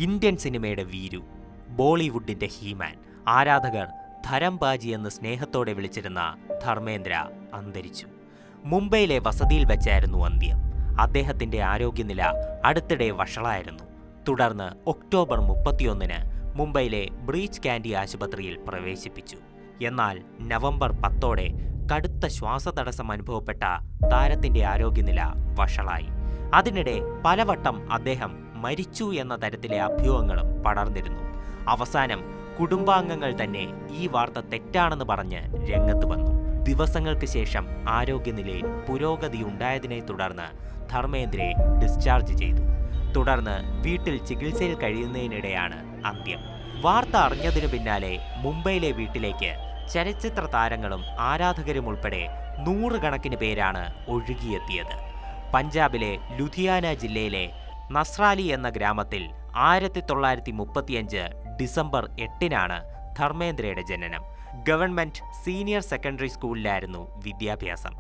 Indian സിനിമയുടെ Veeru, ബോളിവുഡിന്റെ He-Man, ആരാധകർ ധരംബാജി എന്ന് സ്നേഹത്തോടെ വിളിച്ചിരുന്ന ധർമ്മേന്ദ്ര അന്തരിച്ചു. മുംബൈയിലെ വസതിയിൽ വെച്ചായിരുന്നു അന്ത്യം. അദ്ദേഹത്തിന്റെ ആരോഗ്യനില അടുത്തിടെ വഷളായിരുന്നു. തുടർന്ന് ഒക്ടോബർ 31-ന് മുംബൈയിലെ ബ്രീച്ച് കാൻഡി ആശുപത്രിയിൽ പ്രവേശിപ്പിച്ചു. എന്നാൽ നവംബർ 10-ഓടെ കടുത്ത ശ്വാസതടസ്സം അനുഭവപ്പെട്ട താരത്തിന്റെ ആരോഗ്യനില വഷളായി. അതിനിടെ പലവട്ടം അദ്ദേഹം മരിച്ചു എന്ന തരത്തിലെ അഭ്യൂഹങ്ങളും പടർന്നിരുന്നു. അവസാനം കുടുംബാംഗങ്ങൾ തന്നെ ഈ വാർത്ത തെറ്റാണെന്ന് പറഞ്ഞ് രംഗത്ത് വന്നു. ദിവസങ്ങൾക്ക് ശേഷം ആരോഗ്യനിലയിൽ പുരോഗതിയുണ്ടായതിനെ തുടർന്ന് ധർമ്മേന്ദ്രയെ ഡിസ്ചാർജ് ചെയ്തു. തുടർന്ന് വീട്ടിൽ ചികിത്സയിൽ കഴിയുന്നതിനിടെയാണ് അന്ത്യം. വാർത്ത അറിഞ്ഞതിനു പിന്നാലെ മുംബൈയിലെ വീട്ടിലേക്ക് ചലച്ചിത്ര താരങ്ങളും ആരാധകരും ഉൾപ്പെടെ 100 കണക്കിന് പേരാണ് ഒഴുകിയെത്തിയത്. പഞ്ചാബിലെ ലുധിയാന ജില്ലയിലെ നസ്രാലി എന്ന ഗ്രാമത്തിൽ 1935 ഡിസംബർ 8-നാണ് ധർമ്മേന്ദ്രയുടെ ജനനം. ഗവൺമെന്റ് സീനിയർ സെക്കൻഡറി സ്കൂളിലായിരുന്നു വിദ്യാഭ്യാസം.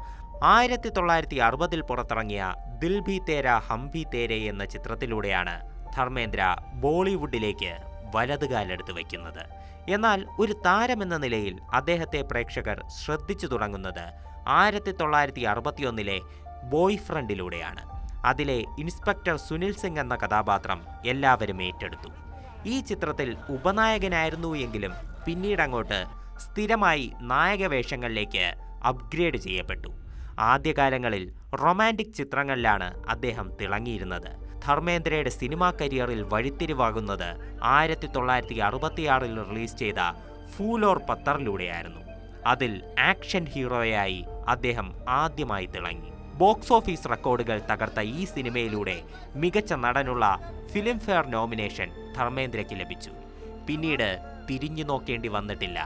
1960-ൽ പുറത്തിറങ്ങിയ ദിൽ ഭി തേര ഹം ഭി തേരെ എന്ന ചിത്രത്തിലൂടെയാണ് ധർമ്മേന്ദ്ര ബോളിവുഡിലേക്ക് വലതുകാലെടുത്ത് വയ്ക്കുന്നത്. എന്നാൽ ഒരു താരമെന്ന നിലയിൽ അദ്ദേഹത്തെ പ്രേക്ഷകർ ശ്രദ്ധിച്ചു തുടങ്ങുന്നത് 1961-ലെ ബോയ് ഫ്രണ്ടിലൂടെയാണ്. അതിലെ ഇൻസ്പെക്ടർ സുനിൽ സിംഗ് എന്ന കഥാപാത്രം എല്ലാവരും ഏറ്റെടുത്തു. ഈ ചിത്രത്തിൽ ഉപനായകനായിരുന്നു എങ്കിലും പിന്നീടങ്ങോട്ട് സ്ഥിരമായി നായക വേഷങ്ങളിലേക്ക് അപ്ഗ്രേഡ് ചെയ്യപ്പെട്ടു. ആദ്യകാലങ്ങളിൽ റൊമാൻറ്റിക് ചിത്രങ്ങളിലാണ് അദ്ദേഹം തിളങ്ങിയിരുന്നത്. ധർമ്മേന്ദ്രയുടെ സിനിമാ കരിയറിൽ വഴിത്തിരിവാകുന്നത് 1966-ൽ റിലീസ് ചെയ്ത ഫൂൽ ഓർ പത്തറിലൂടെയായിരുന്നു. അതിൽ ആക്ഷൻ ഹീറോയായി അദ്ദേഹം ആദ്യമായി തിളങ്ങി. ബോക്സ് ഓഫീസ് റെക്കോർഡുകൾ തകർത്ത ഈ സിനിമയിലൂടെ മികച്ച നടനുള്ള ഫിലിംഫെയർ നോമിനേഷൻ ധർമ്മേന്ദ്രയ്ക്ക് ലഭിച്ചു. പിന്നീട് തിരിഞ്ഞു നോക്കേണ്ടി വന്നിട്ടില്ല.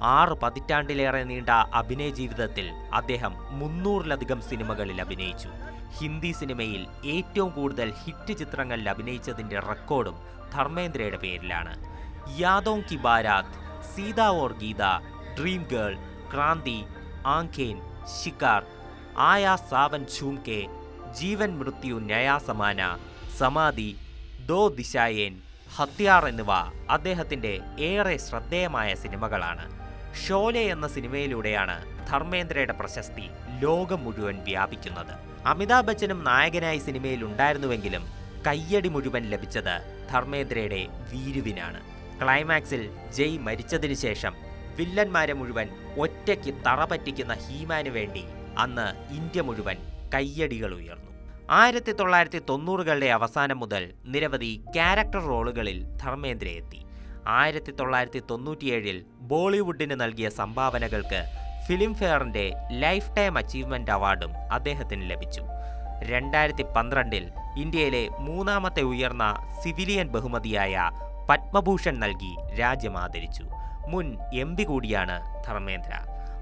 6 പതിറ്റാണ്ടിലേറെ നീണ്ട അഭിനയ ജീവിതത്തിൽ അദ്ദേഹം 300-ലധികം സിനിമകളിൽ അഭിനയിച്ചു. ഹിന്ദി സിനിമയിൽ ഏറ്റവും കൂടുതൽ ഹിറ്റ് ചിത്രങ്ങളിൽ അഭിനയിച്ചതിന്റെ റെക്കോർഡും ധർമ്മേന്ദ്രയുടെ പേരിലാണ്. യാദോं की बारात, सीता और गीता, ड्रीम गर्ल, क्रांति, आंखें, शिकार, आया सावन झूम के, ജീവൻ മൃത്യു ന്യായ സമാന, സമാധി, ദോ ദിശായേൻ, ഹത്യാർ എന്നിവ അദ്ദേഹത്തിന്റെ ഏറെ ശ്രദ്ധേയമായ സിനിമകളാണ്. ഷോലെ എന്ന സിനിമയിലൂടെയാണ് ധർമ്മേന്ദ്രയുടെ പ്രശസ്തി ലോകം മുഴുവൻ വ്യാപിക്കുന്നത്. അമിതാഭ് ബച്ചനും നായകനായി സിനിമയിൽ ഉണ്ടായിരുന്നുവെങ്കിലും കയ്യടി മുഴുവൻ ലഭിച്ചത് ധർമ്മേന്ദ്രയുടെ വീരുവിനാണ്. ക്ലൈമാക്സിൽ ജയ് മരിച്ചതിനു ശേഷം വില്ലന്മാരെ മുഴുവൻ ഒറ്റയ്ക്ക് തറ പറ്റിക്കുന്ന ഹീമാന് വേണ്ടി അന്ന് ഇന്ത്യ മുഴുവൻ കയ്യടികൾ ഉയർന്നു. 1990-കളുടെ അവസാനം മുതൽ നിരവധി ക്യാരക്ടർ റോളുകളിൽ ധർമ്മേന്ദ്ര എത്തി. 1997-ൽ ബോളിവുഡിന് നൽകിയ സംഭാവനകൾക്ക് ഫിലിംഫെയറിന്റെ ലൈഫ് ടൈം അച്ചീവ്മെന്റ് അവാർഡും അദ്ദേഹത്തിന് ലഭിച്ചു. 2012-ൽ ഇന്ത്യയിലെ 3ാമത്തെ ഉയർന്ന സിവിലിയൻ ബഹുമതിയായ പത്മഭൂഷൺ നൽകി രാജ്യം ആദരിച്ചു. മുൻ MP കൂടിയാണ് ധർമ്മേന്ദ്ര.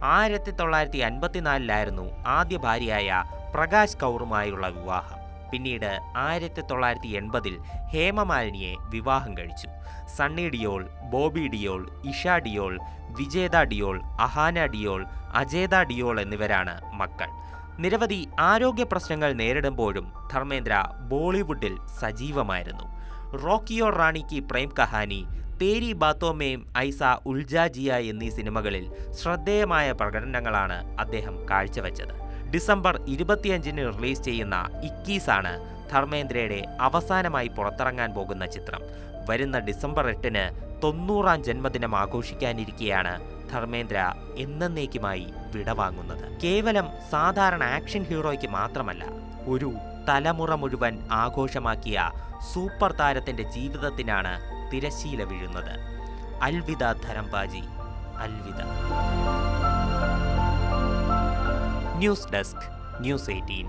1954-ലായിരുന്നു ആദ്യ ഭാര്യയായ പ്രകാശ് കൗറുമായുള്ള വിവാഹം. പിന്നീട് 1980-ൽ ഹേമമാലിനിയെ വിവാഹം കഴിച്ചു. സണ്ണി ഡിയോൾ, ബോബി ഡിയോൾ, ഇഷ ഡിയോൾ, വിജേത ഡിയോൾ, അഹാന ഡിയോൾ, അജേത ഡിയോൾ എന്നിവരാണ് മക്കൾ. നിരവധി ആരോഗ്യ പ്രശ്നങ്ങൾ നേരിടുമ്പോഴും ധർമ്മേന്ദ്ര ബോളിവുഡിൽ സജീവമായിരുന്നു. റോക്കിയോ റാണി കി പ്രേം കഹാനി, തേരി ബാത്തോ മേം ഐസ ഉൽജാജിയ എന്നീ സിനിമകളിൽ ശ്രദ്ധേയമായ പ്രകടനങ്ങളാണ് അദ്ദേഹം കാഴ്ചവെച്ചത്. ഡിസംബർ 25-ന് റിലീസ് ചെയ്യുന്ന 21 ആണ് ധർമ്മേന്ദ്രയുടെ അവസാനമായി പുറത്തിറങ്ങാൻ പോകുന്ന ചിത്രം. വരുന്ന ഡിസംബർ 8-ന് 90-ാം ജന്മദിനം ആഘോഷിക്കാനിരിക്കെയാണ് ധർമ്മേന്ദ്ര എന്നേക്കുമായി വിടവാങ്ങുന്നത്. കേവലം സാധാരണ ആക്ഷൻ ഹീറോയ്ക്ക് മാത്രമല്ല, ഒരു തലമുറ മുഴുവൻ ആഘോഷമാക്കിയ സൂപ്പർ താരത്തിന്റെ ജീവിതത്തിനാണ് തിരശ്ശീല വീഴുന്നത്. അൽവിദ ധരംബാജി, അൽവിദ. News desk, news 18.